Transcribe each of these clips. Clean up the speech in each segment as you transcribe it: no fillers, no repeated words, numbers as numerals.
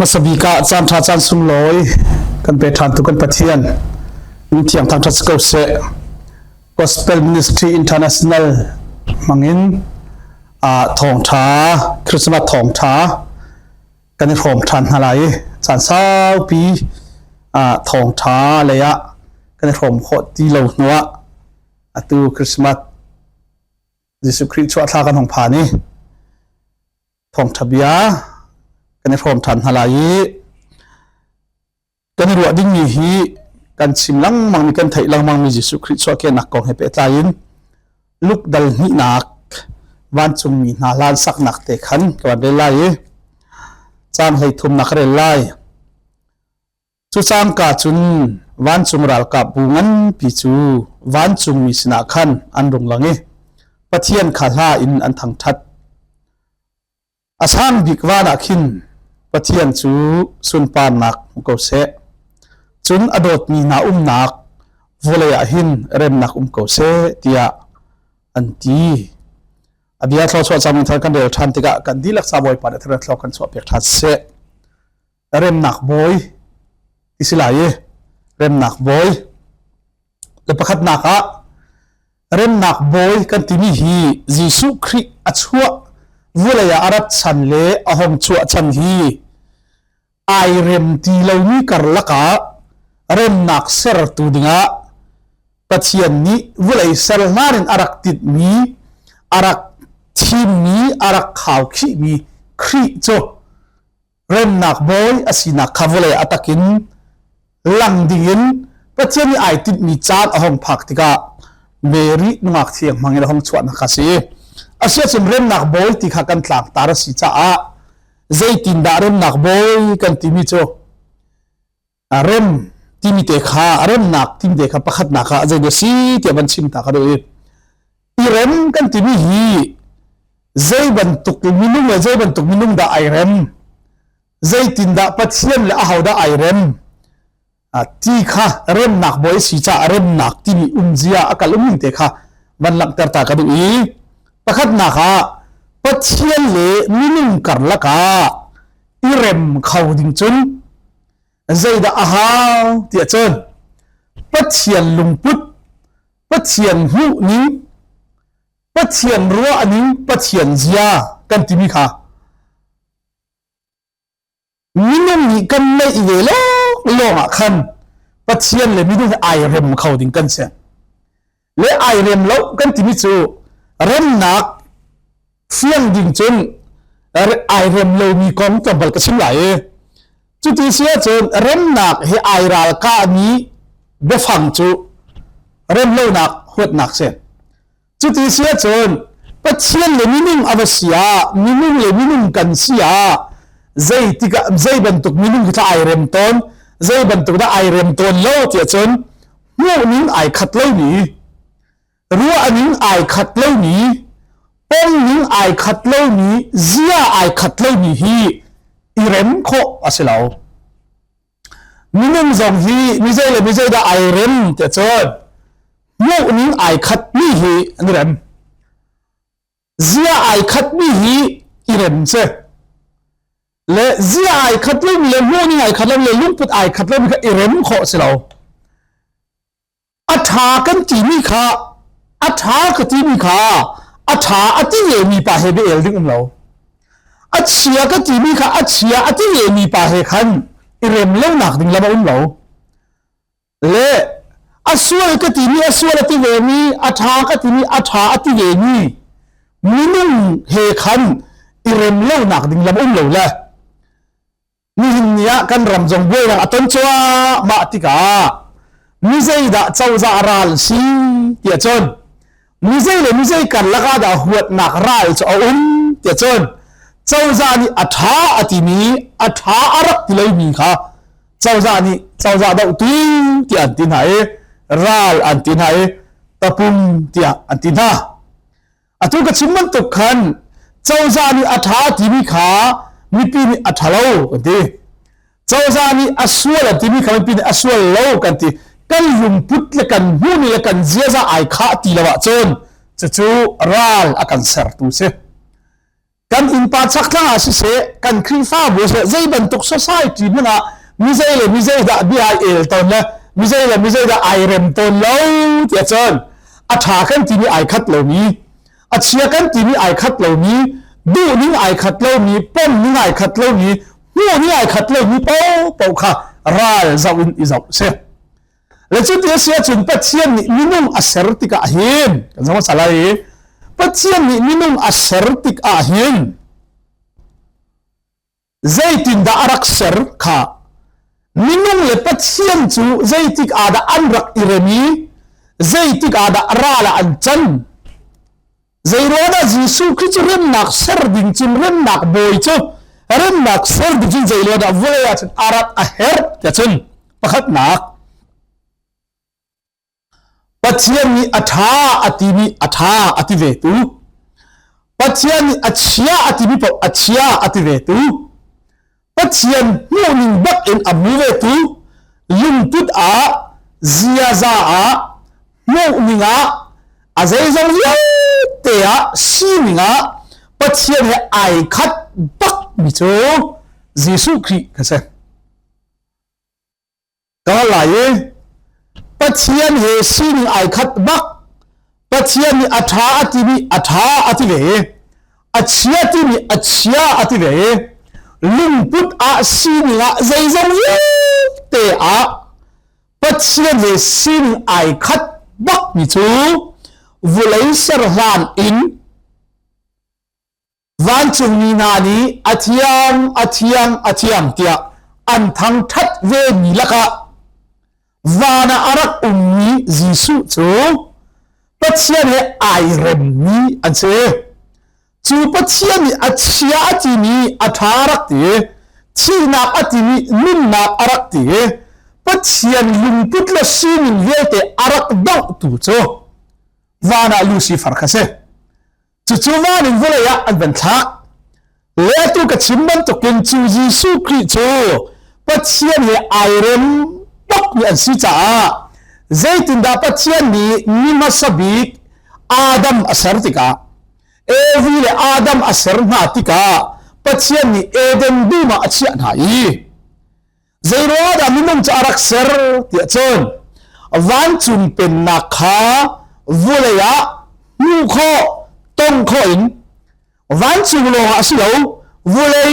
มาสบีกาจานทาจานสุงลอยกันเปทานตุกันปะเทียนมีเทียงทางทัศกเส Gospel Ministry International มังอินทองท้าคริสต์มาสทองท้ากันในโรมทันอะไรจานเศร้าปีทองท้าเลยะกันในโรมโคตีเหล่านัวตูคริสต์มาสยิสุคริสต์ช่วยทากันของผานี่ทองทะเบียกันในโรมทันอะไรกันในรัวดิ้งมีฮีกันชิมลังมังมีกันไทยลังมังมียิสุคริสต์ช่วยแก่นักกองให้เปตายน์ลูกดัลนินักวันจุงมีนาลานสักนักเตะขันกว่าเดลัยจางให้ทุมนักเรลัยจุจางกาจุนวันจุงรัลกับบุงันปิจูวันจุงมีสนาขันอันรุงลังปะเทียนขาลาอินอันทังทัดอาสามบิกวานักินปะเทียนจูสุนปานนักก็เสจุนอดดมีนานักวเลยหินเร็มนักก็เสตียอันตีอดีตเราสวดจำมันกันเดียวทันติกะกันดีลักษาบ่อยปัดเราเรากันสวดเพียงทัดเสเริ่มหนักบ่อยอิสลายเริ่มหนักบ่อยแล้วประคัดหนักอะเริ่มหนักบ่อยกันที่มีฮียิสุคริอัชวะวุลยาอารัตชันเล่อหงชัวชันฮีไอเริ่มตีเรามีกรลักะเริ่มหนักเสรตูดิงะปัจจัยนี้วุลยเสรนารินอารักติดมีอารักทีมีอารักข่าวขี้มีครีโจเริ่มหนักบ่อยอาศินักขวเลยอัตกินหลังดิ่งปัจจัยนี้ไอติดมีจานอหงพักติกะเมรินุงักเทียงมังเงอหงชวนนักสิอาเซียนเริ่มหนักบ่อยติกะกันหลังตาร์สิจ้าใจตินดาเริ่มหนักบ่อยกันติมิโจเริ่มติมิเตค่าเริ่มหนักติมิเตค่าประคัดหนักใจเดสิเตียบันชิมตากันด้วยอีเริ่มกันติมิฮีใจบรรทุกมินุ่งเลยใจบรรทุกมินุ่งดาไอเรมใจตินดาปัจเจียนเลยอาหาวดาไอเรมที่ข้าเริ่มหนักบ่อยสิจ้าเริ่มหนักที่มีเจียอากาศลุ่มเตะข้าวันหลังแต่ตากระดูอีประคัดหนักปัจเจียนเลยมินุ่งกันละกาอีเรมเขาดิ่งจุนใจดาอาหาวเตียจนปัจเจียนลุงพุทธปัจเจียนหูนิ้งปัจเจียนรัวอันนี้ปัจเจียนเจียกันที่มีข้ามินุ่งนี่กันไม่เยอะลงขันปัจเจียนเลยมินุ่งไอเรมเขาดิ่งกันเสียเลยไอเรมแล้วกันที่มีจูเริ่มหนักเฟี้ยงดิ่งจนไอเรมเลยมีกองจำบัลกระชิมไหลจุดที่เสียจนเริ่มหนักให้ไอรัลกานี้เบฟังจูเริ่มเล่าหนักหัวหนักเสียจุดที่เสียจนปัจเจียนเลยมินุ่งอวสยามินุ่งเลยมินุ่งกันเสียใจติกะใจบรรทุกมินุ่งที่ไอเรมต้นใจบรรทุกได้ไอเรมต้นเล่าเจียจนหัวนิ้งไอขัดเล่านี้รัวนิ้งไอขัดเล่านี้ป้องนิ้งไอขัดเล่านี้เจียไอขัดเล่านี้ฮีอีเรมโคอาศัยเรามินุ่งจงฮีมิใจเลยมิใจได้ไอเรมเจียจนหัวนิ้งไอขัดมีฮีนี่เรมเจียไอขัดมีฮีอีเรมเจ้และเจียไอขัดเล่ามีเลยหัวนิ้งไอขัดเล่ามีเลยลุงพุทธไอขัดเล่ามีก็อีเรมโคอาศัยเราอัฐากันจีมีข้าอัฐากันจีมีข้าอัฐาอัติเยมีปาเฮเบเอลดิ้งเราอัจฉริยะกันจีมีข้าอัจฉริยะอัติเยมีปาเฮขันอีเรมเล่าหนักดิ้งละบ้าเราและอสวรก็ที่มีอสวรที่เวมีอัฐาก็ที่มีอัฐาที่เวมีมินุ่งเฮขันอิเรมเล่าหนักดิ่งลำเราละนี่หินเนี้ยกันรำจงเวรังอัตนชัวมาติกามิใจดะเจ้าจาราลสีเตียจนมิใจเลยมิใจกันละกาดะหัวหนักราลจะเอาเตียจนเจ้าจานี่อัฐาที่มีอัฐาอารักที่เลยมีค่ะเจ้าจานี่เจ้าจาดาวตีที่อันที่ไหนราลอันที่ไหนตะปุ่มที่อันที่น่าอัตุกชิมมันตุกันเจ้าจานี่อัฐาที่มีขามีปีนี่อัฐาเล่ากันทีเจ้าจานี่อสวรที่มีขามีปีนี่อสวรเล่ากันทีกันลุมพุทธละกันหูนี่ละกันเจียจะไอขาตีละวะจนจะจูราลอากันเสรตุเส กันอินปาชักทั้งอาศิเสกันครีฟ้าบัวเสใจบรรทุกโซซายจีมันอ่ะมิเซลมิเซลดาบีไอเอลตอนละมิเซลดาไอเรมตอนแล้วเจ้าจนอัฐากันที่มีไอคัดเหล่านี้อัจฉริยกันที่มีไอคัดเหล่านี้ดูนี่ไอคัดเหล่านี้ป้อมนี่ไอคัดเหล่านี้หัวนี่ไอคัดเหล่านี้เป้าค่ะร่าเจ้าอินอิจาเสแล้วจุดที่เสียจุดปัจเจียนนี่มินุ่งอัศรติกาเห็นกันสมัยสลายปัจเจียนนี่มินุ่งอัศรติกาเห็นใจตินดารักเสรค่ะมินุ่งเลปัจเจียนจูใจติกอาดาอันรักอิเรมีใจติกอาดาร่าละอันจันใจรู้ว่ายิสุคริสต์เริ่มนักเสรดิ่งจิมเริ่มนักบอยจูเริ่มนักเสรดิ่งใจรู้ว่าวุ่นวายจนอารักอาเฮร์จะจนประคัดนักปัจเจียนนี่อัฐาอติมีอัฐาอติเวตุปัจเจียนนี่อัจฉริยะอติมีปะอัจฉริยะอติเวตุปัจเจียนมูนิงบักเอ็นอมูเวตุยุงพุดอาเซียซาอามูนิงอาอาเซซงยเตียซีนิงอาปัจเจียนเนี่ยไอคัดบักมิโจเยซูคริสต์กันเสก็หลายปัจเจียนเฮซีนิงไอคัดบักปัจเจียนนี่อัฐาอติมีอัฐาอติเวอัจฉริยะติมีอัจฉริยะอติเวลุงพุทธอาสิงห์ใจจงยืดเตะปัจเจียนเฮสิงไอคัดบักมิจูวุเลเซอร์ลานอินวันจุนีนานีอัธยังเตียอันทั้งทัดเวนิลักะวานาอารักมีจิสุจูปัจเจียนเฮไอเรมนีอันเซจูปัจเจียนนี่อัจฉริยะที่มีอัฐารักตีที่นักที่มีนุ่มนักอารักตีปัจเจียนลุงพุทธละสิงเวเตอารักดาวตุโจวานาลูซิฟาร์คาเซจู่วานิวเลยอันเป็นทักเลตุกชิมบันตุกินจูยิสุคริโจปัจเจียนเฮไอเรมตกมีอันสิจ้าใจตินดาปัจเจียนนี่นิมัสบิกอาดัมอัสรติกาเอวีเลอาดัมอัสรนาติกาปัจเจียนนี่เอเดนดูมาอัจฉริยะไหนใจรู้ว่าดามินุมจะรักเสรเดียจนวันจุนเป็นนักขาวุเลยะมูโคต้งโคอินวันจุนโลหะสิโลวุเลย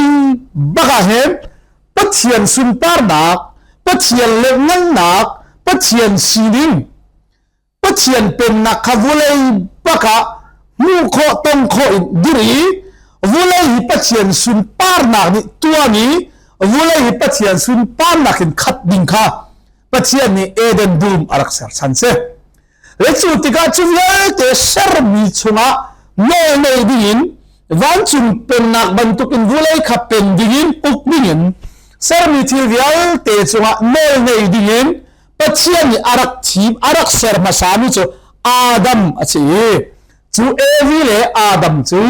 บักเฮมปัจเจียนสุนปาร์นักปัจเจียนเล็กนันนักปัจเจียนสีดิงปัจเจียนเป็นนักขาวุเลยบักมูโคต้งโคอินดิรีวุเลยปัจเจียนสุนปาร์นักนี่ตัวนี้วุเลยปัจเจียนสุนปาร์นักขัดดิงค่ะปัจเจียนนี่เอเดนบูมอารักษาสันเซเลจุติกาจุยเตเซอร์มีชุงะโนเนดินวันจุนเป็นนักบรรทุกินวุเลยขับเป็นดินอุกดินเซอร์มีทีวิลเตชุงะโนเนดินปัจเจียนนี่อารักทีมอารักเซอร์มาสามิจูอาดัมอาชีจูเอวิเลอาดัมจู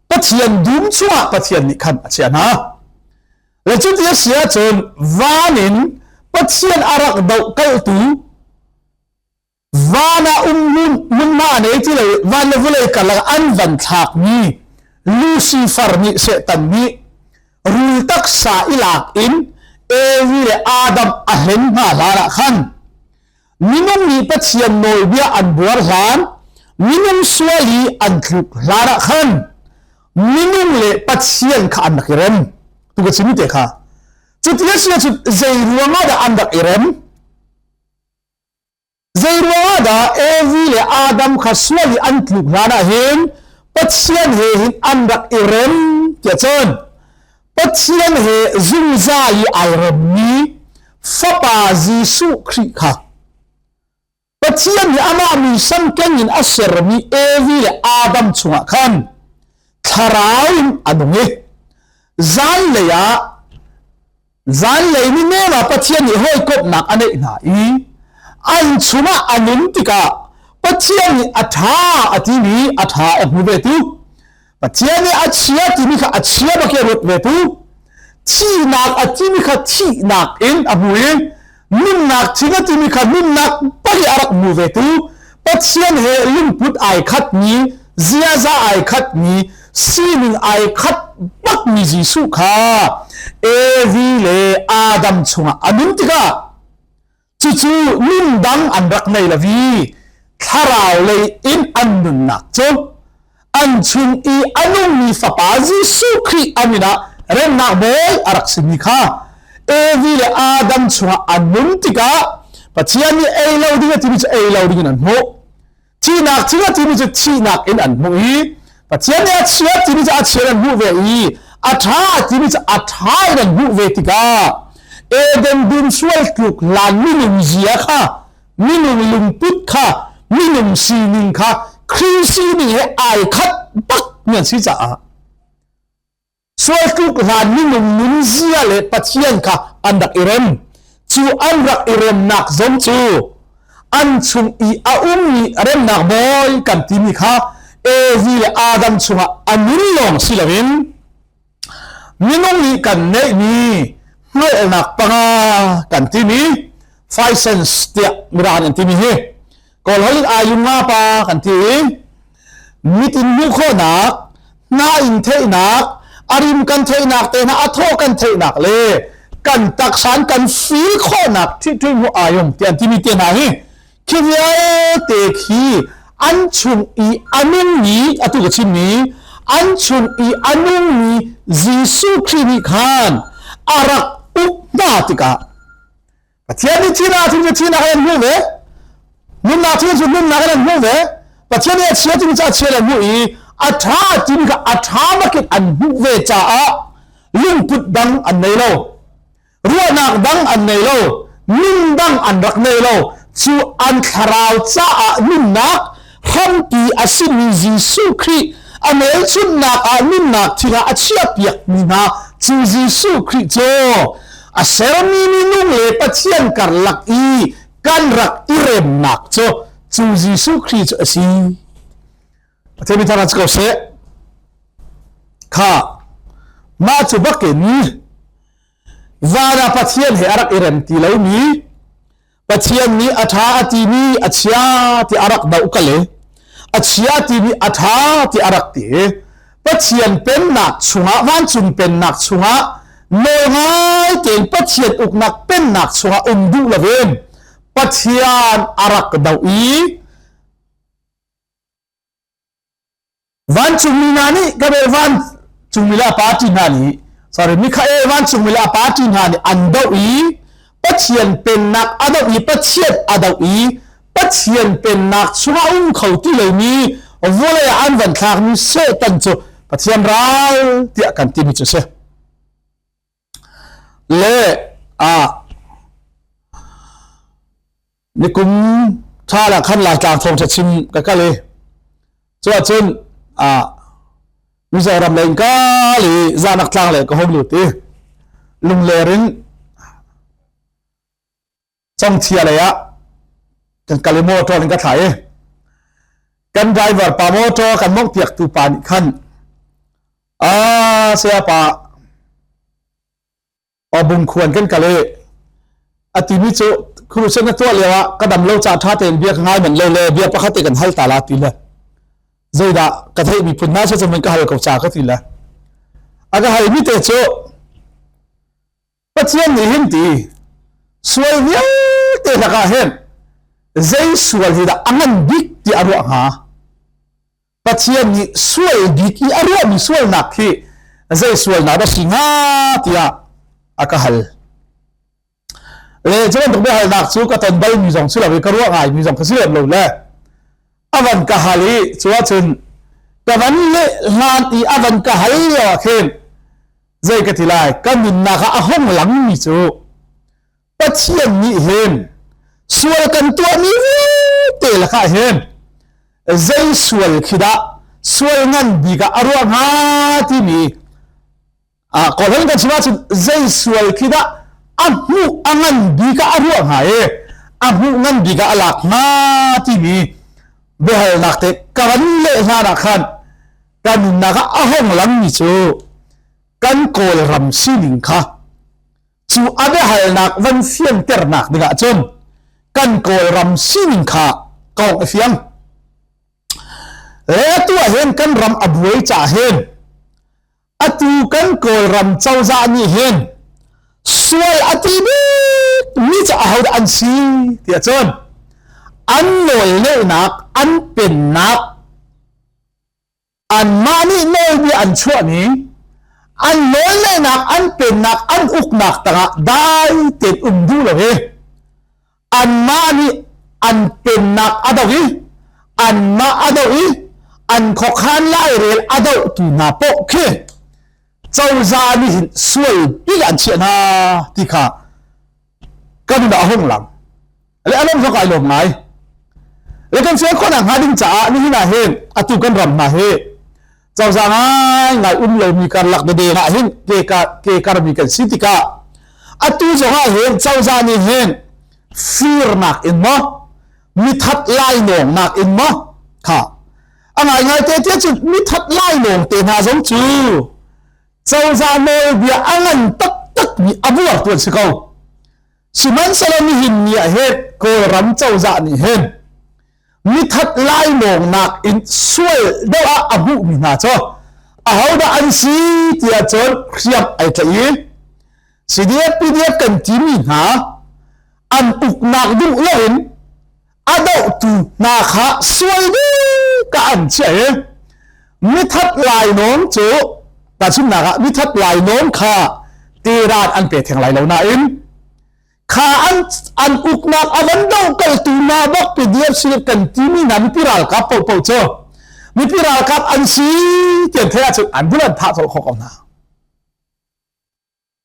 ปัจเจียนดุมชัวปัจเจียนนี่ขันอาชีนะและจุดที่เสียจนวานินปัจเจียนอารักดาวกัลตูวานามุนมาเนที่เลยวานเลวเลยกันละอันวันทักนี้ลูซิฟาร์นี่เสตันนี้รูตักษาอิลักอินเอวิเลอาดัมอาเห็นมาลาละขันมินุมนี่ปัจเจียนโนยเบียอันบัวรันมินุมสวลีอันทุกลาละขันมินุมเลปัจเจียนขันนักเรมตุกชิมิเตค่ะจุดที่เสียจุดใจรัวมาดาอันดักเรมใจรัวมาดาเอวิเลอาดัมขัสวลีอันทุกลาละเห็นปัจเจียนเห็นอันดักเรมเจ้าจนปัจเจียนเห็นจุนใจไอเรมนี้ฟะปาจิสุคริค่ะปัจเจียนอามามีสัมกันยินอัสรมีเอวิเลอาดัมชงขันทารายอันนี้จันเลยนี่เมื่อปัจเจียนนี่ห้อยกบหนักอันนี้นะอันชุมาอันนี้ติกาปัจเจียนนี่อัฐาอัติมีอัฐาเอหูเวตุปัจเจียนนี่อัจฉริยะติมีค่ะอัจฉริยะบักเรตเวตุที่นักอัติมีค่ะที่นักอินอบุยนุ่มนักที่นักติมีค่ะนุ่มนักปักอารักมูเวตุปัจเจียนเฮลิมพุทไอคัดนี้เซียซาไอคัดนี้ ซีนิงไอคัดบักมีจิสุขาเอวีเลอาดัมชงอันนั้นติกาจู่ๆนิ่มดังอันรักในละวีถ้าเราเลยอินอันนุนนักจ้อันชุนอีอันนุ่มมีฝาปาจิสุครีอามินะเรื่องนักบอยอารักสิมิค่ะเอวีเลอาดัมชงอันนั้นติกาปัจจัยนี้เอเลวดิ้งที่มีจะเอเลวดิ้งนั่นโมที่นักที่มีจะที่นักอินอันโมอีปัจจัยนี้อาเชียที่มีจะอาเชียนันโมเวอีอาท้าที่มีจะอาท้านันโมเวติกาเอเดนดินสวยกลุกลานมินุมเจียค่ะมินุมลุมพุทค่ะมินุมซีนิงค่ะครีซีนิงให้ไอคัดปักเนี่ยสิจ้าสวยกลุกลานมินุมนุนเจียเลยปัจจัยค่ะอันดักอิเรมจูอันดักอิเรมนักจงจูอันชุมอีอาอุมมีเรมนักบอยกันที่มีค่ะเอวีเลอาดัมชุงอันนี้ลงสิลาวินมินุมมีกันเนมีไม่หนักปังกันที่มีไฟเซนส์เดียมิรากันที่มีก็เลยอายุมาปากันที่มิติมุขนักน่าอินเทนักอาริมกันเทนักแต่น่าอัทโธกันเทนักเลยกันตักสารกันฟีข้อนักที่ทุ่งอายุที่อันที่มีเตียนายคิดว่าเตคีอันชุนอีอันนุ่มนี้อัตุกชิมีอันชุนอีอันนุ่มนี้จิสุครีนิคานอารักอุปนาติกาปัจจัยนี้ที่น่าที่จะที่น่าเห็นหูเวนุ่มน่าที่จะนุ่มน่าเห็นหูเวปัจจัยนี้เชื่อที่จะเชื่อหูอีอัฐาที่มีกับอัฐามาเกิดอันหูเวจ้าลุงพุดดังอันไหนโลรัวนักดังอันไหนโลนุ่มดังอันรักไหนโลจูอันคาราวจ้านุ่มนักฮัมปีอาศิมิจิสุครีอเมริกันนักนุ่มนักที่เราอาชีพเปียกมีนาจูจิสุครีโจอาเซรมีนุ่มเล็บเชียนกันลักอีกันรักอิเรมนักโจจูจิสุครีโจสิเทมิทานัสโกเซข้ามาจูบักเกนีวาราปัจเจียนเหรักอิเรมตีเลมีปัจเจียนนี้อัฐาตีมีอัจฉริยะที่อารักดาวกันเลยอัจฉริยะที่มีอัฐาที่อารักตีปัจเจียนเป็นนักชุงะวันจุนเป็นนักชุงะโน้ยเก่งปัจเจียนอุกนักเป็นนักชุงะดูละเวนปัจเจียนอารักดาวอีวันจุนมีนานี่ก็เป็นวันจุนมิลาปาร์ตี้นานี่sorry มิคาเอวันจุนมิลาปาร์ตี้นานี่อันดาวอีปัจเจียนเป็นนักอาดาวอีปัจเจียนอาดาวอีปัจเจียนเป็นนักชุงะเขาที่เลยมีวัวเลยอันวันทางมีเสตันจูปัจเจียนร้ายที่อากันที่มีจุดเสเล่นี่กุมท่าละขั้นหลักการทงจะชิมกันเลยส่วนเช่นมิจฉารำเลงก็หรือจานักทางเลยก็ห้องหลุดที่ลุงเลรินจงเทียเลยกันกาลิโมโตนี่ก็ถ่ายกันไดรเวอร์ปาโมโตกันมองเตียกตูปานิขันเสียปะบุญควรกันกันเลยอติมิโจครูเซนตัวเลยวะกระดำเล่าจ่าท่าเต็มเบียกง่ายเหมือนเล่เบียกปะเขาติกันให้ตาลาตีเลยใจด่ากระเทยมีผลน่าจะมันก็ให้กับจ่าเขาตีเลยอากาให้มิเตโจปัจจัยนี้เห็นตีสวยเยอะเตะละกันเห็นใจสวยที่ดาอันนั้นบิ๊กที่อารมณ์หาปัจจัยนี้สวยบิ๊กที่อารมณ์มีสวยนักที่ใจสวยนักแต่สิ่งหาที่อากาศเลยจะเป็นตัวแบบนักสู้กับตอนใบมีสองสุดเลยก็รู้ว่าไงมีสองก็สุดเลยเลยอวันกะฮัลีชัวร์จนแต่วันนี้งานอีอวันกะฮัลีว่าเข้มใจก็ที่ไรก็มินนักห้องหลังมีจูปัจจัยนี้เห็นสวยกันตัวนี้เตะละค่ะเห็นใจสวยคิดะสวยงั้นบีกะอารมณ์หาที่มีก่อนหน้านี้ชัวร์จนใจสวยคิดะหูงั้นบีกะอารมณ์หายหูงั้นบีกะอลักมาที่มีเบลนักเตะกันเล่หน้าขันกันนักห้องหลังมีจูกันโกลรำซิลิงค่ะจูอาเบลนักวันเฟียนเตอร์นักนี่กะจนกันโกลรำซิลิงค่ะกองเฟียงตัวเห็นกันรำอบวยจ่าเห็น atu kan kol ram chau za ni hen sual ati mi cha ahod an si tia chon an lol le nak an pen nak an mani noi bi an chua ni an lol le nak an pen nak an uk nak tanga dai tet du lo he an mani an pen nak adawi an ma adawi an khokhan lai rel adaw tu na po khe chau za ni hin sual pi an chia na ti kha kan da hong lang le alom zo kai lom ngai le kan se ko na hading cha ni hina hen atu kan ram na he chau za ngai lo mi kan lak de na hin ke kar mi kan sitika atu zo ha hen chau za ni hen fear nak in mo mi that lai nong nak in mo kha angai ngai te te chu mi that lai nong te na giống chu chau za noi bia angan tak tak mi abuar tuan se ko siman salami hin ni a he ko ram chau za ni hen mi that lai nong nak in sual do a abu mi na cho a hauda an si tia chon khiam ai thai cdf pdf kan ti mi ha an uk nak du loin adau tu na kha sual di ka an che mi that lai nong chu ta chim na ga mi that lai nong kha ti rat an pe theng lai lo na in kha an uk nak awan do kal tu na bak pdf si kan ti mi na mi piral ka po po cho mi piral ka an si tian thea chu an bulan tha cho kho ko na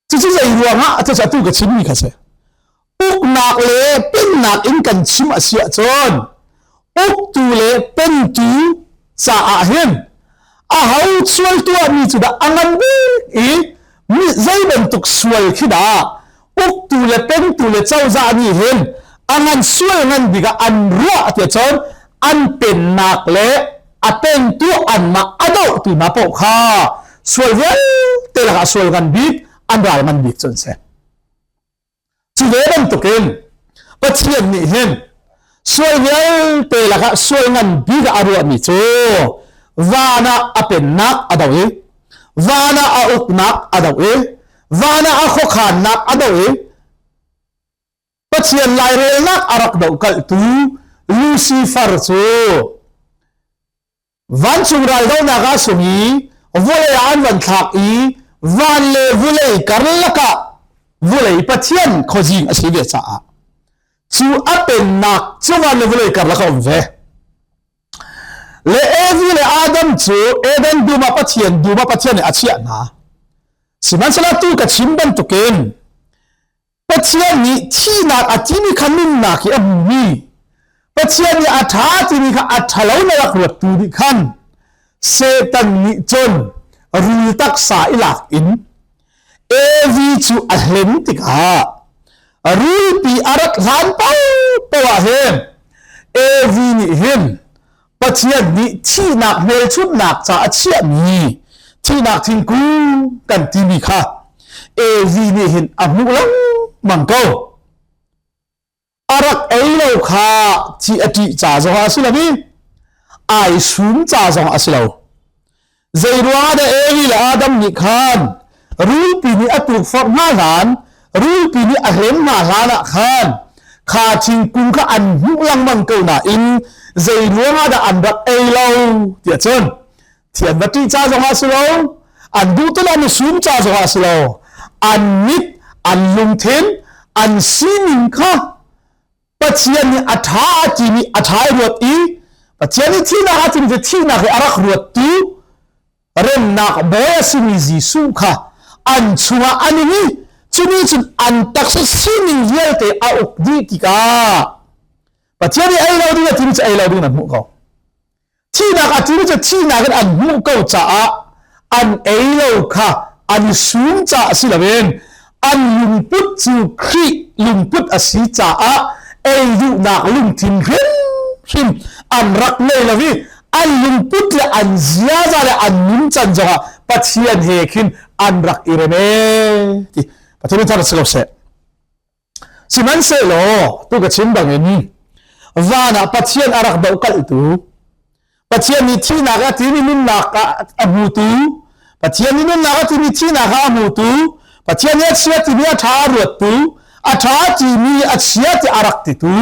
chu chu zai ruang ha chu cha tu ka chim mi kha se uk nak le pen nak in kan chim a sia chon uk tu le pen tu sa a hen a hau sual tu mi chu da angan bi i mi zai ban tuk sual khi da uk tu le pen tu le chau za ni hen angan sual ngan bi ga an ro tia chon an pen nak le a pen tu an ma ado tu na po kha sual vel te la sual gan bi an ral man bi chon se chu ve ban to ken pathian ni hen sual vel te la ka sual ngan bi ga aro mi chu vana apen nak adawi vana a uk nak adawi vana a khokhan nak adawi pathian lai rel nak arak do kal tu lucifer chu van chung ral do na ga sumi vole an van thak i van le vole karlaka vole pathian khojing asive cha chu apen nak chu van le vole karlaka ve le evi le adam chu eden duma pathian a chia na siman sala tu ka chimban tu ken pathian ni thi na atimi khanin na ki ammi pathian ni atha ti ni kha athalo na rak rat tu di khan setan ni chon rul tak sa ilak in evi chu ahlem tik ha rul pi arak han pau pawa hem evi ni hem pathian ni thi nak mel chut nak cha achia mi thi nak thing ku kan ti mi kha evi ni hin amu lang mangko arak eilo kha chi ati cha zo ha silami ai sum cha zo asilo zairwa da evi la adam ni khan rul pi ni atu for na han rul pi ni ahlem na hala khan kha thing kung kha an hu lang mangko na in dây lúa đã ăn bật ai lâu tiệt chân thiệt vật tri cha dòng hoa silo ăn đủ tất là mình xuống cha dòng hoa silo ăn mít ăn lùng thiên ăn xí mình kha bắt chiên ni atha chỉ ni atha ruột ý bắt chiên ni thi na thì mình thi na cái arak ruột tu REMNAK boya sini Jisu kha ăn chua ăn ni chuni chun ăn tak xí mình yel te auk di tika pathian ni ai lo ding ati cha ai lo ding na mu ko thi na ka ti cha thi na kan an mu ko cha an ai lo kha an sum cha si la ben an lung put chu khi lung put asi cha ai yu na lung tin him an rak le la vi an lung put la an zia za la an nim chan ja pathian he khin an rak ireme ti pathian ta se lo se siman se lo tu ka chim bang ni vana pathian arak do kal tu pathian ni thi na ga ti ni min na ka abu tu ปัจเจียนนี้นั่นนะที่มีที่นาข้ามูตูปัจเจียนนี้เชียที่มีอาชารวดตูอาชาที่มีอาเชียที่อารักติตู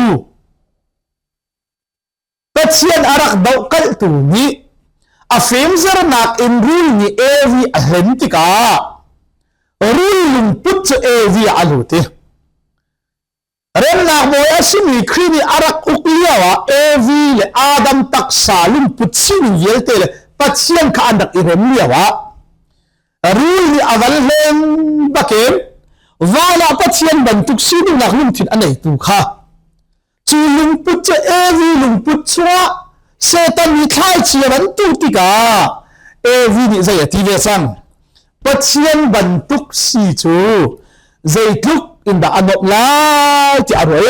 ปัจเจียนอารักดอกกัลตูนี้อาเฟมซาร์นักอินรูนี่เอวีอัลเลนติการูลุงพุทธเอวีอัลูติเรื่องนักมวยอาศิมีครีนีอารักอุกเลียวเอวีเลอาดัมตักซาลุงพุทธสินเยลเตเลปัจเจียนข้าอันดักอิเรมเลียวรูนี่อาวัลเลนบักเกมวาลาปัจเจียนบรรทุกสินนักลุงทินอันไหนตูข้าจูลุงพุทธเอวีลุงพุทธชัวเซตันมีท้ายเชียรันตุติกาเอวีนี่ใจที่เวสังปัจเจียนบรรทุกสีจูใจทุกอินดาอันดับลายที่อร่อย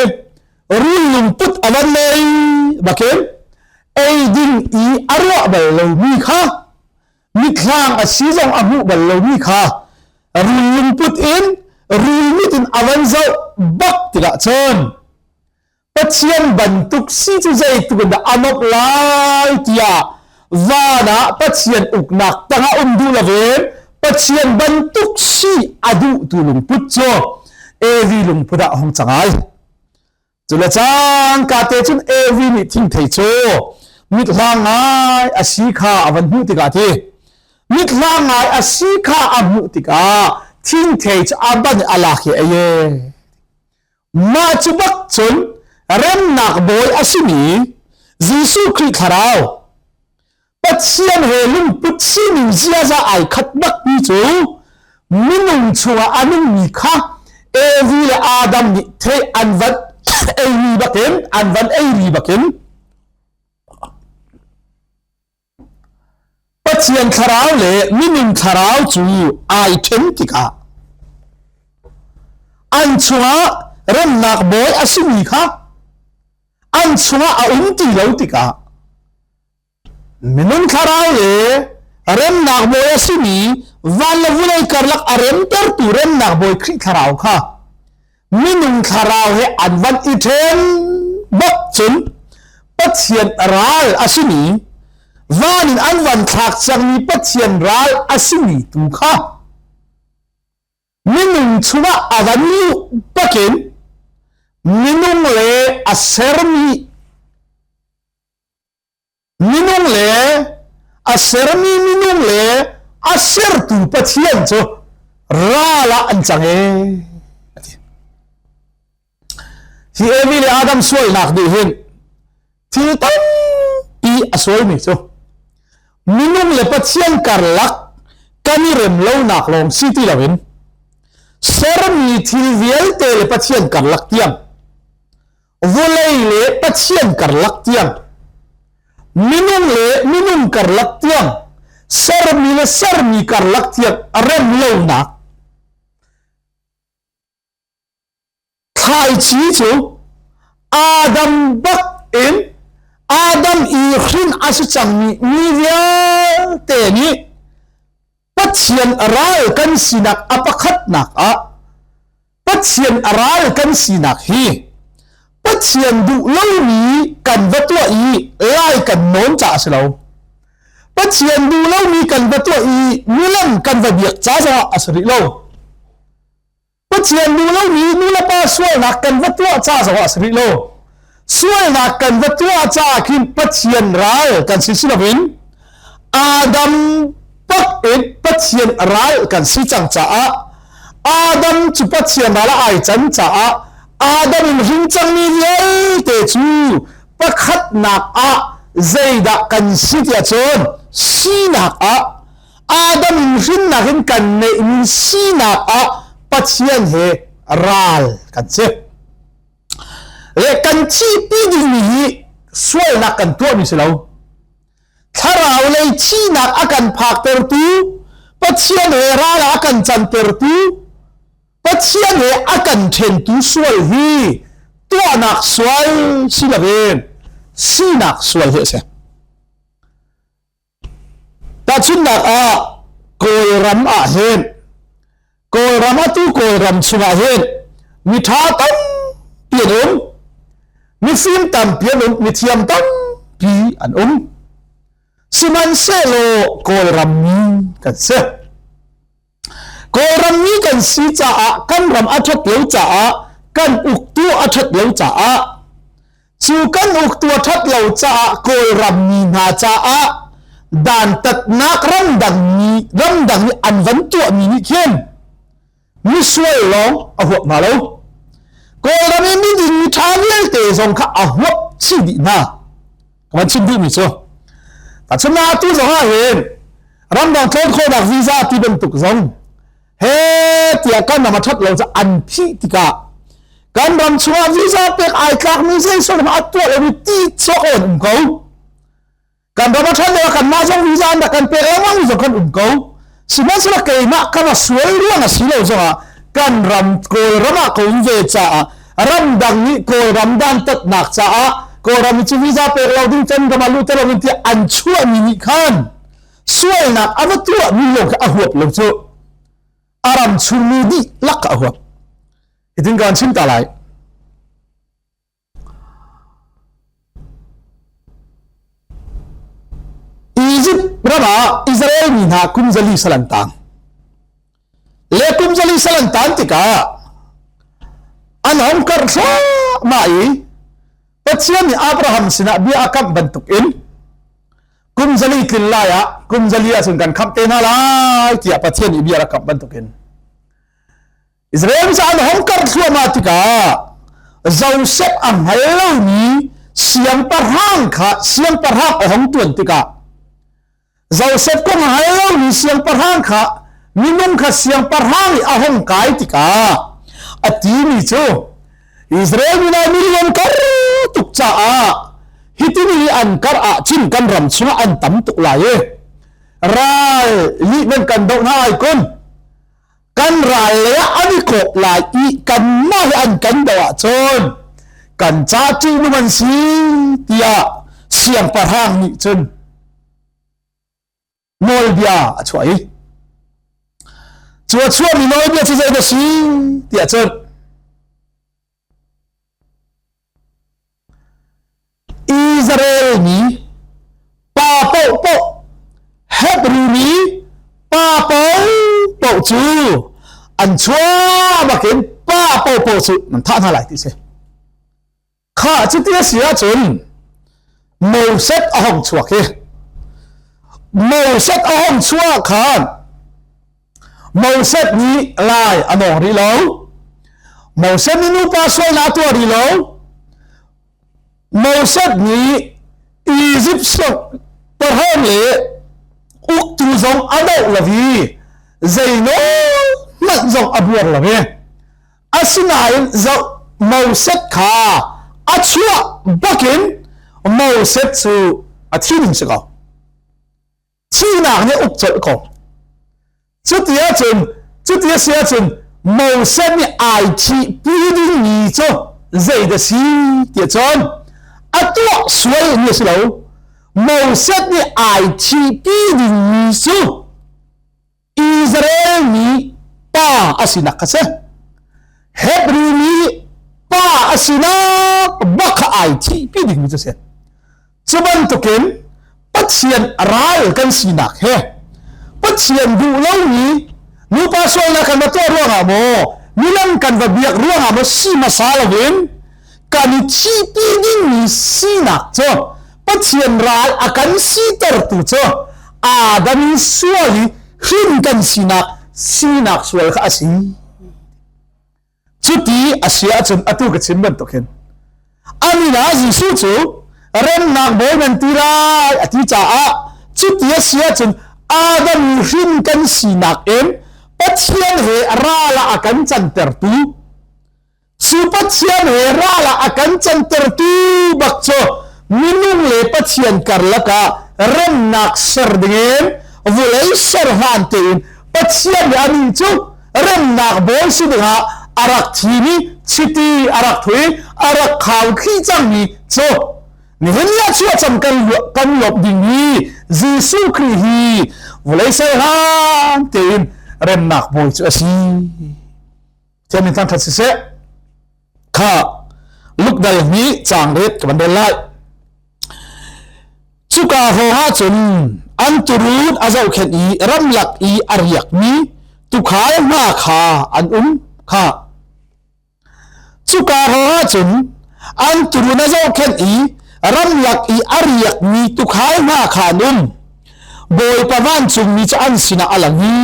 รุ่นลุงพุทธอวันเลยบักเก็ตไอ้ดิ่งอีอร่อยบัลลังมีค่ะมีคลางอาชีพอาบุบัลลังมีค่ะรุ่นลุงพุทธอินรุ่นมิตินอวันเจ้าบักติกาเชิญปัจเจียนบรรทุกสีจูใจตุกันดาอันดับลายที่วานะปัจเจียนอุกนักตั้งอุ้มดูละเวนปัจเจียนบรรทุกสีอดุตุลุงพุทธโจเอวีลุงพุทธห้องจังไงจุลจังกาเตจุนเอวีนี่ทิ้งเทโจมิตรลางไงอาศิขาอวันมุติกาทีมิตรลางไงอาศิขาอมุติกาทิ้งเทจอาบันอาลาคีเอเยมาจุบักจุนเริ่มหนักบอยอาศิมียิสุคริสต์ราวปัจเจียนเฮลุงพุทธสินิเจียจะไอขัดบักมีจูมินุงชัวอานุมีค่ะ เอวีและอาดัมนี่เทอันวันเอวีบักเก็นอันวันเอวีบักเก็นปัจเจียนคาราวเลยมินิมคาราวจูไอเทนติกาอันชัวเริ่มนักบอยอาศิมีค่ะอันชัวอาอุนติเลวติกามินิมคาราวเลยเริ่มนักบอยอาศิมีวันละวันไอ้คาร์ลักอาเรมเตอร์ตูเริ่มนักบอยคริคาราวค่ะมินุงคาราวเฮอันวันอีเทนบักจุนปัจเจียนรัลอาศิมีวันอันวันทักจังมีปัจเจียนรัลอาศิมีตูค่ะมินุงชัวอาวันนี้ปักเก็นมินุงเลอาเซรมีมินุงเลอาเซรมีมินุงเลอาเซรตูปัจเจียนโจรัลอันจังเอที่เอวิลอาดัมสวยนักดีเห็นที่ตั้งปีสวยมิจูมินุงเลปัจเจียนการลักกันนี่เริ่มเล่านักลงสิที่เราเห็นเซรมีที่เวียลเตเลปัจเจียนการลักเตียงวัวเลยเลปัจเจียนการลักเตียงมินุงการลักเตียงเซรมีการลักเตียงเริ่มเล่านักไทยชี้จูอาดัมบักอินอาดัมอีขินอาสุจังมีเวียเตนี่ปัจเจียนรัลกันสินักอปขัดนักปัจเจียนรัลกันสินักฮีปัจเจียนดูเล่านี้กันวัตถุอีไล่กันโน้นจ่าสิเราปัจเจียนดูเล่านี้กันวัตถุอีมิลันกันวัดเบียกจ่าจะอัศริเราปัจเจียนดูแล้วนี้นู่นละป้าสวยนักกันวัตถุจ้าสวัสดิ์โลสวยนักกันวัตถุจ้าคินปัจเจียนร้ายกันสิสิลวินอาดัมปักเอ็ดปัจเจียนร้ายกันสิจังจ้าอาดัมจุปัจเจียนร้ายไอจังจ้าอาดัมหินจังมีเยเตจูปักขัดนักใจดักกันสิเตียจนสีนักอาดัมหินนักกันในสีนักปัจเจียนเฮรัลกันเซเลกันชีปีดิมีสวยนักกันตัวมิสลาวถ้าเราเลยชีนักอากันพักเตอร์ตูปัจเจียนเฮรัลอากันจันเตอร์ตูปัจเจียนเฮอากันเทนตูสวยฮีตัวนักสวยสิละเวนสีนักสวยเฮเซแต่ชุดนักโกยรำเฮนโกยรำตู้โกยรำสุนาเฮนมีท้าตั้มเปียนมีฟิล์มตั้มเปียนมีเทียมตั้มปีอันสิมันเซโลโกยรำมีกันเซ ko ram ni kan si cha a kan ram athat lo cha a kan uk tu athat lo cha a chu kan uk tu athat lo cha a ko ram ni na cha a dan tat nak ram dang ni an van tu mi ni khen mi suai long a huap ma lo ko ram mi din tha vel te zong kha a huap chi di na kan chin du mi cho ta chuna tu zo ha hen ram dang thon kho dak visa ti ben tuk zong he tia kan na ma that lo cha an phi ti ka kan ram chua visa pek ai klak mi sei so ma at to lo ti cho on ko kan ram that lo kan ma jong visa da kan pe ewang zo kan ko siman sala ke ma ka ma suai ruang a si lo zo kan ram ko rama ko ve cha ram dang ni ko ram dan tat nak cha ko ram chi visa pek lo ding chen ka ma lu te lo ti an chua mi ni khan suai nak ava tu mi lo ka huap lo cho aram chumi di lak ka huap itin kan chim ta lai Egypt rama Israel ni na kumzali salantang le kumzali salantang tika anong karsa mai patsia ni Abraham sina bi akap bantukin kumzali kilaya kumzali asun kan kapten halai tia patsia ni bi akap bantukin Israel sa anong karsa matika Joseph ang hello ni siyang parhang ohong tuan tika Joseph ko hello ni siyang parhang kha minung kha siyang parhang ahong kai tika ati ni cho Israel na million kar tuk cha a hitini an kar a chin kan ram chunga an tam tuk laye ral li men kan do na ai kon kan ral le ani ko lai I kan ma an kan dawa chon kan cha chu nu man si tia siyang parhang ni chon nol bia chuai chua mi nol bia chi da si tia chon Israel ni pa po Hebrew ni pa po chu an chua ba ken pa po chu man tha na lai ti se kha chu tia sia chon Moses ahong chua ke Moses ahong chua khan Moses ni lai anong ri lo Moses ni nu pa so na to ri lo Moses ni Egypt so parham le uk tu zong adau lavi zaino mat zong abuar lave asinain zo Moses kha achua bakin Moses su athin se ka China ne uk chol ko chutia sia chun Moses ni IT piding ni cho zai da si tia chon atua suai ni silo Moses ni IT piding ni so Israel ni pa asina kase Hebrew ni pa asina baka IT piding ni se chuban token pathian ral kan sinak he pathian du lo ni nu pa so na kan to ruanga mo nilang kan va biak ruanga mo si masala wen kan chi pi ding ni sinak cho pathian ral akan si ter tu cho adam suali hin kan sinak sual kha asi chuti asia chun atu ka chimban to ken amina jisu chu REMNAK boy man tira ati cha a chuti asia chun adam hin kan sinak em pathian he rala akan chanter tu su pathian he rala akan chanter tu bakcho minung le pathian karlaka REMNAK serdingen vulai serhantein pathian ani chu REMNAK boy sidha arak thini chiti arak thui arak khaw khi changni cho ni henya chua cham kan lop ding ni Jesu Christ hi vulai serhantein REMNAK boy chu asi chen tan that se kha luk dal ni chang ret ka bandel lai chuka ho ha chun anturun azau khen I ramlak I ariak ni ตุขายมาขาอันค่ะสุกาหาจุนอันตุรุนเจ้าเข็นอีรำหลักอีอาริยกมีตุขายมาขาบอยปะวันจุงมีจะอันสินะอลังฮี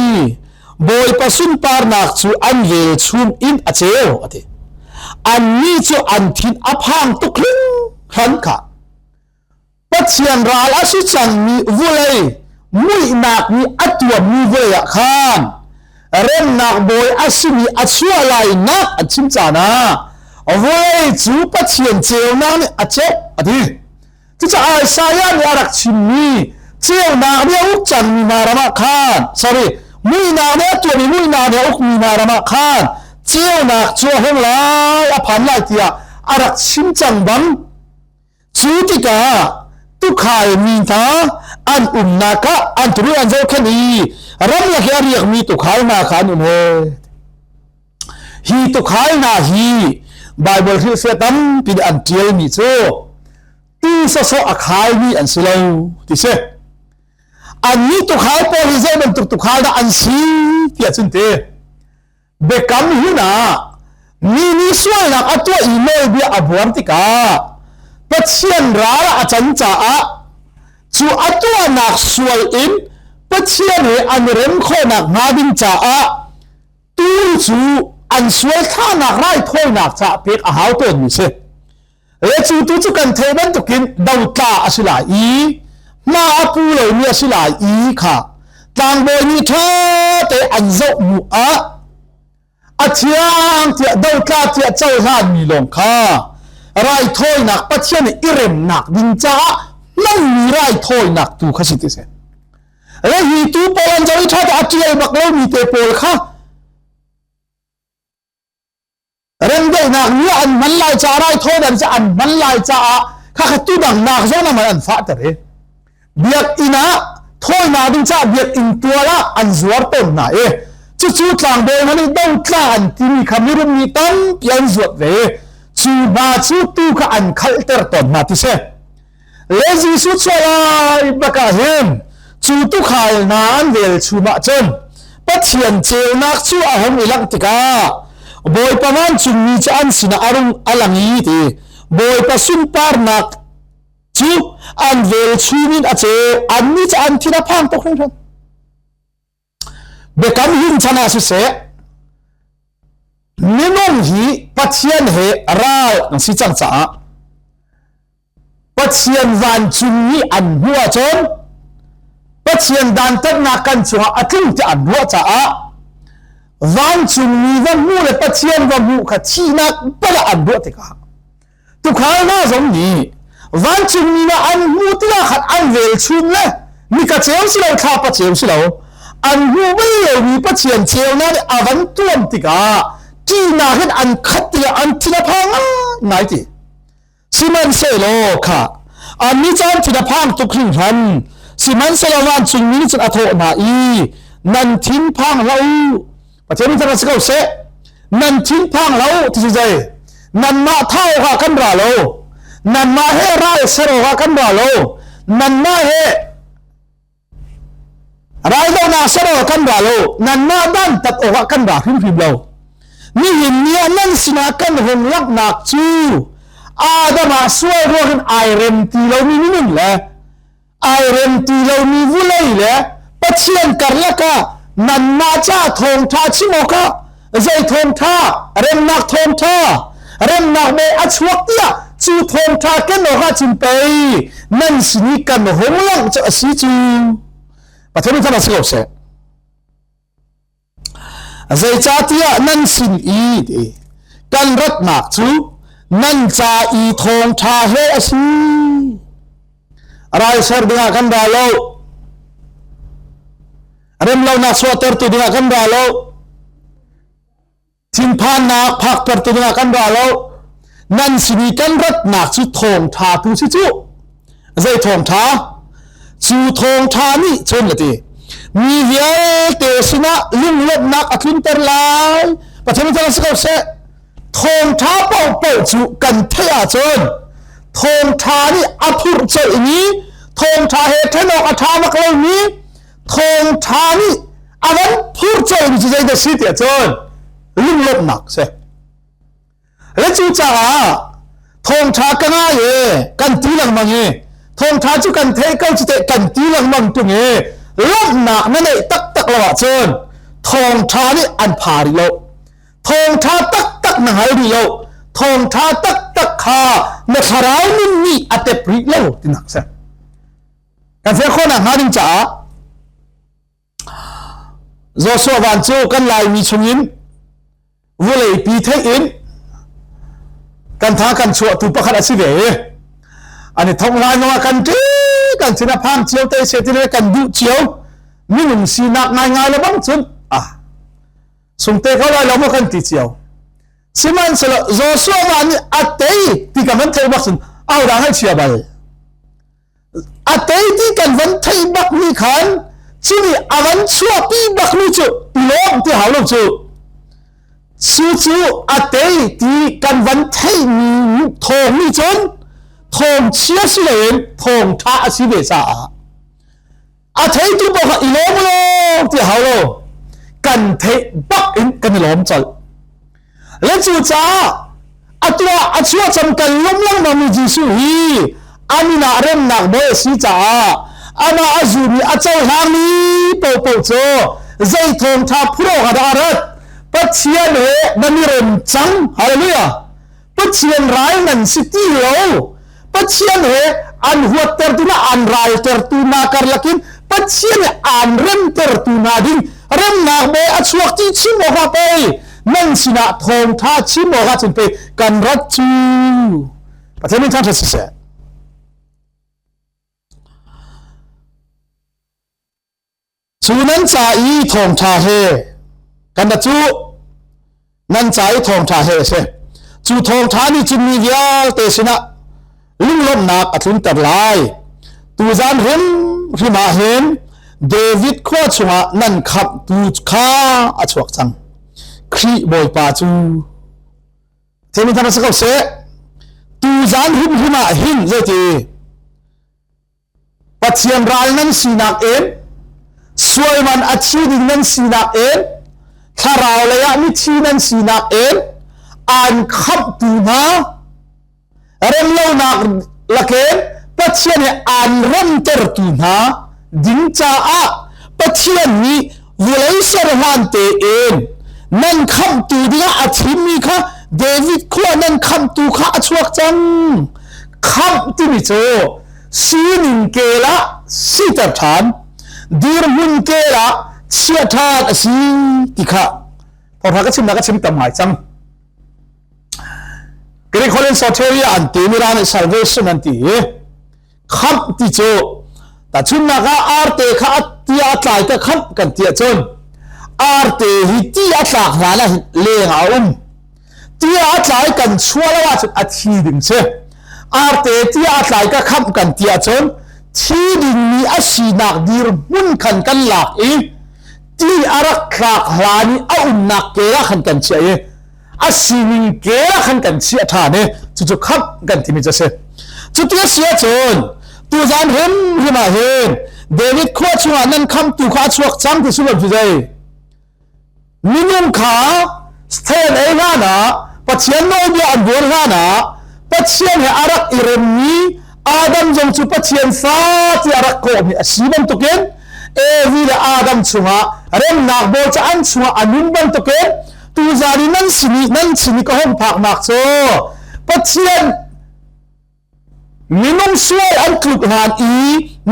บอยปะสุนปาร์นักจูอันเวลชุมอินอเจลอติอันนี้จูอันทินอภังตุกลิงขันค่ะปัจเจียนราลาสุจังมีวุเลยมุยนักมีอัตวมีวุเลยขานเริ่มนักบอยอาศิมีอัชัวไลนักอัชิมจานาวุเลยจูปัจเจียนเจลนักนี่อเจอติที่จะอาศัยนี่อารักชิมีเจ้านาเนี่ยอุกจันมีนารมาขาน sorry มุยนาเนี่ยตัวมีมุยนาเนี่ยอุกมีนารมาขานเจ้านาจัวหงลายอภันลายที่อารักชิมจังบังจูติกาตุขายมีท่าอันนักอันตุรุอันเจ้าแค่นี้รำลักเรียกมีตุขายนาขานเฮ้ฮีตุขายนาฮีไบเบิลที่เสตัมปิดอันเจียมีโซตีสะโซอขายมีอันสิเลวที่เสอันนี้ตุขายพอที่เจ้ามันตุขายนะอันซีที่อันสินเตเบกัมหินานี่สวยนักอัตัวอีเมลเบียอบวมติกาปัจเจียนราอาจารย์จ่าจูอัตัวนักสวยอินปัจเจียนเฮอันเริ่มข้อนักงาบินจ่าตูจูอันสวยข้านักไร้ถ้อยนักจ่าเปียกอาหารตัวนี้เสและจูตุจุกันเทบันตุกินดาวตาอสิลาอีมาปูเลยมีอสิลาอีค่ะต่างโบนี่เธอแต่อันเจ้าหมูอาเทียงเทียดาวตาเทียเจ้าล้านมีลงค่ะไรถ้อยนักปัจเจียนอิเรมนักดินจ้าไม่มีไรถ้อยนักตูขสิทธิ์เสและฮีตูปอนจะวิชาอาเจียบักเลมีเตโปลค่ะเรื่องได้นักนี้อันมันลายจ่าไรถ้อยดันจะอันมันลายจ่าข้าขตุดังนักโซนมันอันฟ้าแต่เรื่องเบียกอินะถ้อยนักดินจ้าเบียกอินตัวละอันสวรต้นน่ะจู่ๆต่างเดินมันต้องกล้าอันที่มีคำนี้รุ่มนี้ตั้งเปลี่ยนสวดเลยจูบาจูตูกอันคัลเตอร์ตอนมาที่เสเลจิสุดสลายบักเฮมจูตุขายนานเวลชูมาจนปัจเจียนเจนักจูอาหงอิลักติกาบอยประมาณจุมีจอันสินาอารุงอลังยีตีบอยประสุนปาร์นักจูอันเวลชูมินอาเจอันนี้จะอันที่นับพังตกลงทันเบกัมหินชนะสุเสนิมงฮีปัจเจียนเฮราวนังสิจังจ้าปัจเจียนวันจุมีอันหัวจนปัจเจียนดันตักนักกันจัวอัติงจะอันหัวจ้าวันจุมีวันมูเลปัจเจียนวันมูขชีนักปะอันหัวติกาตุขายน่าสงนีวันจุมีนะอันมูติละขัดอันเวลชุนเลยมีกระเจียวสิเราข้าปัจเจียวสิเราอันหูไม่เลยมีปัจเจียนเจียวนั่นอาวันตัวมติกาที่น่าเห็นอันขัดที่อันที่ละพังไหนที่สิมันเสโลค่ะอันนี้จานที่ละพังตุกขึ้นทันสิมันเสลวันจุงนี้จะอัฐโนาอีนันทิ้งพังเราประเทศนี้จะรัสกัเสนันทิ้งพังเราที่สุดใจนันมาเท่ากับกันราโลนันมาเฮไรเสโรกับกันราโลนันมาเฮไรโลนาเสโรกันราโลนันมาดันตัดออกกันราพิมพิมเรานี่เห็นเนี่ยนั่นสินะกันหงลักนักจูอาดามาสวยรู้กันไอเรมตีเรามีนิ่งแหละไอเรมตีเรามีวุ้เลยแหละปัจเจียนกันละกะนันมาจ้าทงท่าชิโมกะใจทงท่าเรมนักทงท่าเรมนักเมอชวกเตียจูทงท่ากันออกจิมไปนั่นสินี่กันหงลักจะสิจูปัจจุบันท่านสิ่งเสใจจ้าเตียนั่นสินอีดีกันรัดหนักจูนั่นจ้าอีทงท่าเฮอสิอะไรเสด็จกันดาโลเริ่มเราหนักสวดตัวตัวกันดาโลทิมพานนักพักตัวตัวกันดาโลนั่นสิมีกันรัดหนักจูทงท่าตัวสิจูใจทงท่าจูทงท่านี่ชนละทีมีเหี้ยเตสินะลุงเล็บนักอัดลุนเตอร์ไลประเทศนี้จะสักเสทงท่าเป่าเป่าจูกันเทียจนทงท่านี่อภุรเจนี้ทงท่าเหตุนอกอัฐามกลนี้ทงท่านี่อวันพูดเจนี้ จะได้สิเดียจนลุ่มลบหนักเสียแล้วจู่จ้าทองชากันง่ายกันตีหลังมังทองชาจู่กันเทเก้าจิตกันตีหลังมังตุงลบหนักนั่นเองตักละวะจนทองชานี่อันพาริโลทองชาตักหนังหายริโลทองชาตักขาในคาราวนี่มีอัตปริโลที่หนักเสียกันเสียคนหาดิจ้าโจโซวันโจกันลายมีชงินวุเลยปีเทอินกันท้ากันชัวตุปะขัดอาศิเวอันนี้ทำงานมากันจีกันสินะพังเจียวเตะเสียทีเลยกันดุเจียวมีหนุ่มสีนักง่ายๆแล้วบ้างจนส่งเตะเขาเลยเราไม่กันตีเจียวสิมันสละโจโซวันนี้อัตเตยที่กันมันเทบักสุนเอาดังให้เชียบเลยอัตเตยที่กันวันเทบักมีขันที่นี่อาวันชัวปีบักมีจุลมที่หาลงจุจู่ๆอาเตยที่กันวันไทยมีทองมีจนทองเชียสิเลนทองท้าสิเบซ่าอาเตยที่บอกอีโลมโลที่หาโลกันเทบักอินกันล้อมจัลและจู่จ้าอัตัวอัชัวจำกันล้มลังมามีจิสุฮีอามินาเริ่มหนักโดยสิจ้าอามาอาจูมีอาเจ้าหางนี้โปโจใจทองท้าพระกระดาษปัจเจียนนั่นมีเรื่องจังฮาเลลูยาปัจเจียนร้ายนั่นสิที่โลปัจเจียนอันหัวเตอร์ตุนาอันร้ายเตอร์ตุนาการลักินปัจเจียนอันเริ่มเตอร์ตุนาดินเริ่มนักเบอชวกที่ชิมออกไปนั่นสินะทองท้าชิมออกจนไปกันรัดจูประเทศนี้ท่านจะเสียสูนั้นใจทองท้าเฮกันนะจูนั่นใจทองท้าเฮเสจูทองท้านี่จึงมีเดียวเตสินะลุ่มล้มนักอัตุนตัดลายตูจานเห็นริมาเห็นเดวิดขวดชัวนั่นขับตูข้าอชวกจังครีบอยป่าจูเทมิทำมาสักเสตูจานริมาเห็นเจตีปัจเจียนรายนั้นสีนักเอ็นสวยมันอาชีพนั้นสีนักเอ็นถ้าเราเลยมิชีนั้นสีนักเอ็นอ่านขับตูนะเริ่มเล่านักละเกนปัจเจียนอ่านเริ่มเตอร์ตูนะดิ้งจ้าปัจเจียนนี้วิเลสระวันเตเอ็นนั่นขับตูดีอาชีพมีค่ะเดวิดขั้วนั่นขับตูข้าชวกจังขับที่มิโจสีนิงเกละสีตัดฐานดีรมุนเกละเชียทานสีติข้าพอพระก็ชิมนักก็ชิมต่ำหมายจังกรีกคนเล่นโซเทียอันตีมิรานใน salvation อันตีขับที่โจแต่ชิมนักก็อาร์เตข้าตีอัตไลแต่ขับกันตีจนอาร์เตฮิตีอัตลักนั้นเลี้ยงเอาตีอัตไลกันชัวร์แล้วว่าจะอาทิตย์ดึงเชอาร์เตตีอัตไลก็ขับกันตีจนที่ดินมีอาชีนักดีรมุนขันกันหลักที่อารักหลักหลานี่เอานักเกล้าขันกันเชียอาชีนิงเกล้าขันกันเชียท่านี่จุดขับกันที่มีจะเสียจุดที่เสียจนตัวจานเห็นที่มาเห็นเดวิดขวดชัวนั่นคำตัวข้าชวกจังที่สุดที่ใจมินุมขาสเตนเองนะปัจเจียนโนเบียอันบัวนะปัจเจียนอารักอิเรมีอาดัมจงจุปัจเจียนฟ้าที่อารักโกมีอาชีพตุกินวีละอาดัมชัวเริ่มนักโบจะอันชัวอันนุ่มบันตุกินตัวจารีนั่นสินีก็ห้องผักนักโซปัจเจียนมินุมสวยอันคลุกหาน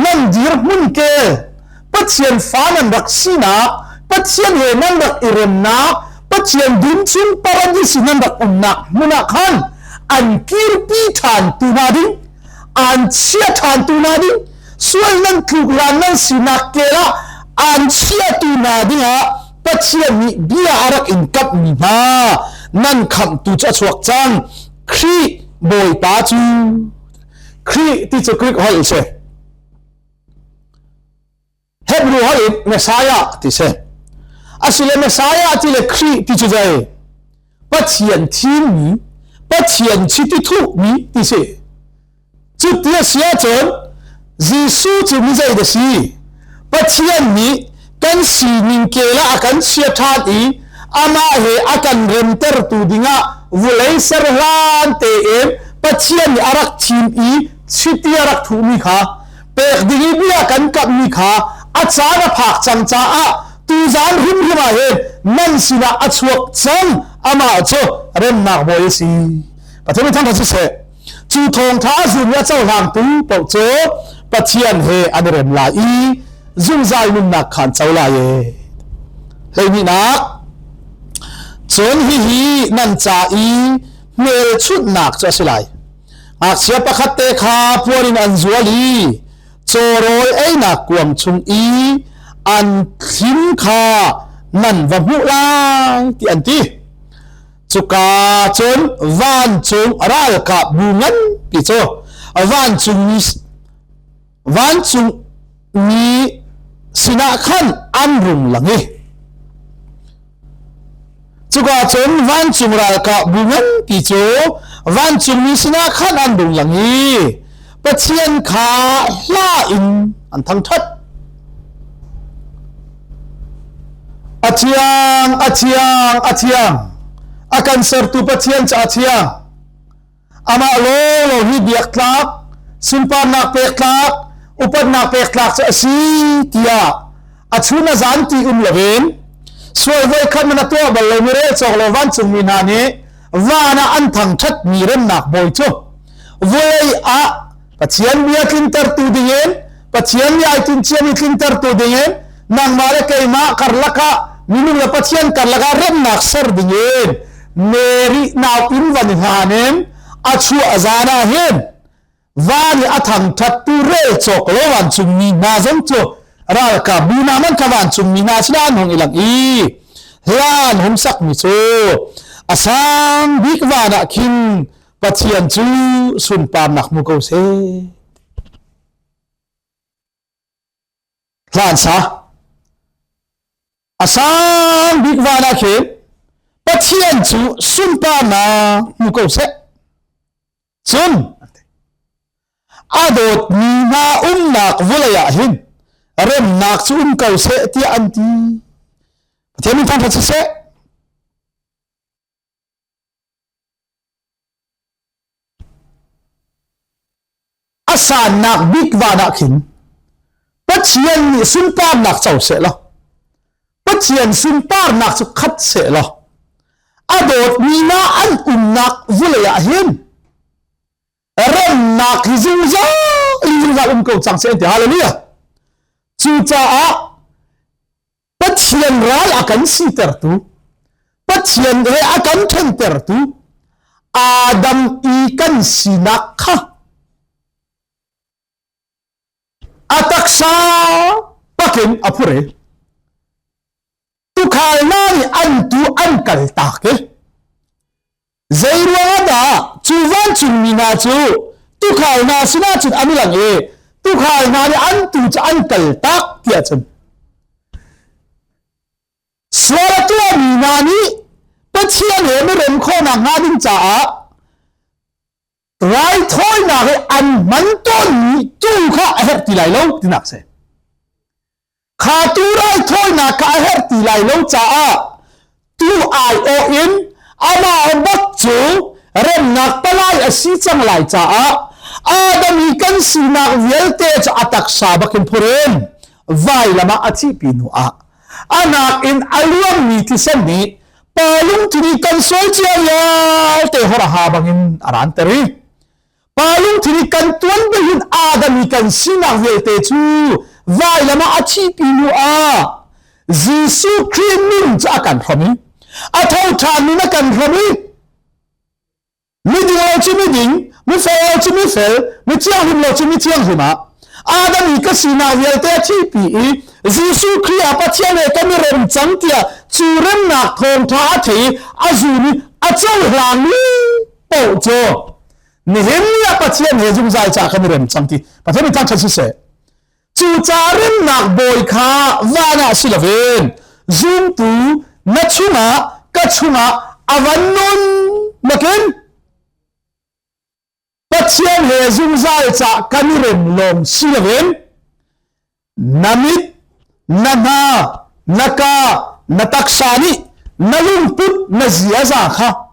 นั่นดีรมุนเกปัจเจียนฟ้านั่นรักสีนาปัจเจียนเฮนั่นรักอิเรมนาปัจเจียนดุนชุนปาราดิสินั่นรักนักมุนักขันอันกิรปีฐานตูนาดิอันเชียฐานตูนาดิส่วนนั้นคลุกหานนั่นสินักเกล้าอันเชียตูนาดิฮะปัจเจียนมีเบียอารักอินกับมีมานั่นคำตูจะชวกจังครีบอยปาจูครีที่จะคลิกหอยเชเฮบรูหอยเมสายาที่เชอาศัยเมสายาที่เลครีที่จะใจปัจเจียนที่มีปัจเจียนชิติทุมีที่เชจุดที่เสียจนยิสูจะมีใจเดสิปัจเจียนนี้ kan si ning kela akan sia thati ama he akan renter tu dinga vulai serlan te em pachian ni arak thim i chiti arak thu mi kha pek dingi bia kan kap mi kha achana phak changcha a tu zan hum huma he nan sina achuak chang ama cho REMNAK BAWI si pathemi thang tha se chu thong tha zum ya chau hang tu pau cho pachian he anrem la i zum zai mun nak khan chau la ye leini nak chon hi nan cha i mel chut nak cha silai ak sia pakhat te kha puarin an zuali choroi ei nak kuam chung i an thim kha nan va mu lang ti an ti chuka chon van chung ral ka bungan pi cho van chung ni sina khan amrum langi chuka chon van chung ral ka bungan pi cho van chung ni sina khan amrum langi pachian kha hla in an thang that atiang akan sertu pachian cha atiang ama lo hi biak tlak sumpa nak pek tlak upat nak pek tlak cha si tia achuna zanti laven suai vai khan na to bal lo mire chok lo van chung mi na ne wana an thang that mi REMNAK BAWI cho voi a pachian bia clinter tu dingen pachian ya tin chian clinter tu dingen nang mare kai ma karlaka minung la pachian karlaka REMNAK ser dingen meri naw in van hanem achu azana hen vani athang that tu re chok lo wan chung mi na zong cho ra ka bina man ka wan chung mi na sidan hong ilang i lan hom sak mi cho asam bik wana kin pachian chu sun pam nak mu ko se lan sa asam bik wana kin pachian chu sun pam na mu ko se sun adot ni na nak vulaya hin REMNAK chu kau se ti anti pachian thang tha se asan nak bik wana kin pachian ni sun pam nak chau se lo pachian sun par nak chu khat se lo adot ni na an nak vulaya hin REMNAK hi zung za ko chang se ti hallelujah chu cha a pachian ral akan si ter tu pachian he akan theng ter tu adam i kan sinak kha ataksa pakin apure tu khalna ni antu ankal take zairwada chuwan chungmina chu tu khalna sina chut amilang e tu khalna ni antu cha ankal tak tia chun swara tu amina ni pachian he me rem kho na ngadin cha rai thoi na he an man ton ni tu kha hep ti lai lo tinak se kha tu rai thoi na ka hep ti lai lo cha tu ai o in ama bak chu REMNAK palai asi chang lai cha adami kan sinak velte cha atak sa bakin phuren vai lama achi pinu anak in aluam ni ti sani palung thini kan soi chia ya te hora ha bangin aran teri palung thini kan tuan behin adami kan sinak velte chu vai lama achi pinu jisu krimin cha kan khomi athau than ni na kan khomi mi ding lo chi mi ding mi fel chi mi fel mi chiang him lo chi mi chiang hima adami ka sinak velte chi pi jisu khria pachian le kan rem chang tia chu REMNAK thong tha thi azuni achau hlang ni po cho ni hem ya pachian he jung zai cha kan rem chang ti pathami ta chachi se chu cha REMNAK BAWI kha wana silaven zum tu na chunga ka chunga avannon makin pachian he jung zai cha kan rem long silaven namit nana naka nataksani nalumput naziaza kha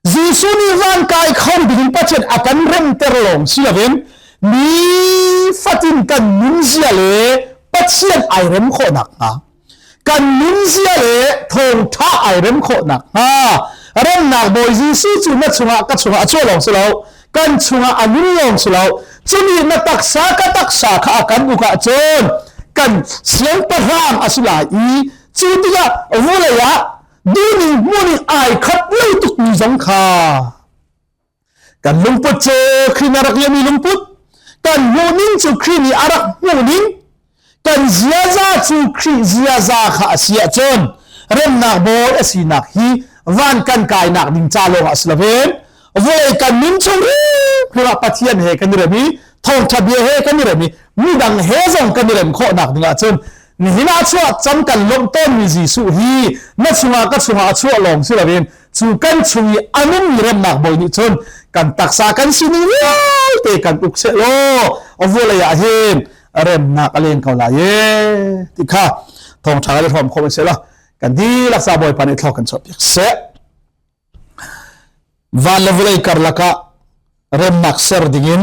Jisuni van kai khom bigin pachet akan rem terlong silaven ni fatin kan nunzia le patien airem kho nak ha kan nunzia le thong tha airem kho nak ha rem nak boy jisu chu na chunga ka chunga cholong silo kan chunga anun long silo chumi na taksa kha akan uka chon kan siang parang asula I chutia volaya Duni muni ai khat lâu tục ni giống kha kan lumput che khina rak yami lumput kan munin chu khini arak munin kan ziaza chu khri ziaza kha asia chon rem nak bol asinak hi van kan kai nak ding chalo aslaven voi kan min chung khra pathian he kan remi thong thabie he kan remi midang he jong kan rem kho nak dinga chon ni hina chua cham kan lom ton mi jisu hi na chunga ka chunga chua long silavin chu kan chungi anum rem nak boy ni chon kan taksa kan sini te kan ukse lo ovola ya hin rem nak alen kaula ye tikha thong thaga le thom khom se la kan di laksa boy pan ithok kan chop se van levelai karlaka rem nak ser dingin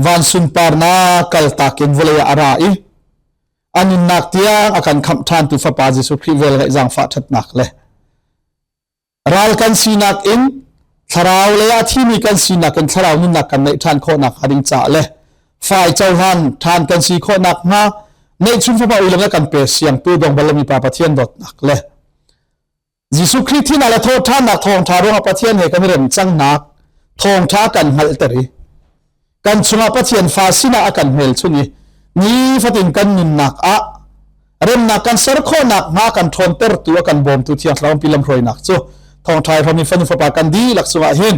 van sun parna kal takin volaya arai anin nak tiang akan kham than tu fa pa Jesu Christ vel ga jang fa that nak le ral kan sinak in tharau le a thi mi kan sinak kan tharau nun nak kan nei than kho nak hading cha le fai chau han than kan si kho nak ma nei chun fa pa ulam kan pe siang tu dong balami pa pathian dot nak le Jesu Christ thin ala tho than nak thong tharong pathian he kan rem chang nak thong tha kan hal tari kan chunga pathian fa sina akan mel chungi ni fatin kan nun nak a rem nak kan ser kho nak ma kan thon ter tu kan bom tu thiang thlawm pilam roi nak chu thong thai phami fan fa pa kan di lak suwa hin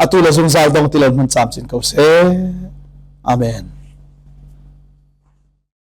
atu la zung zal dong tilon mun cham chin ko se amen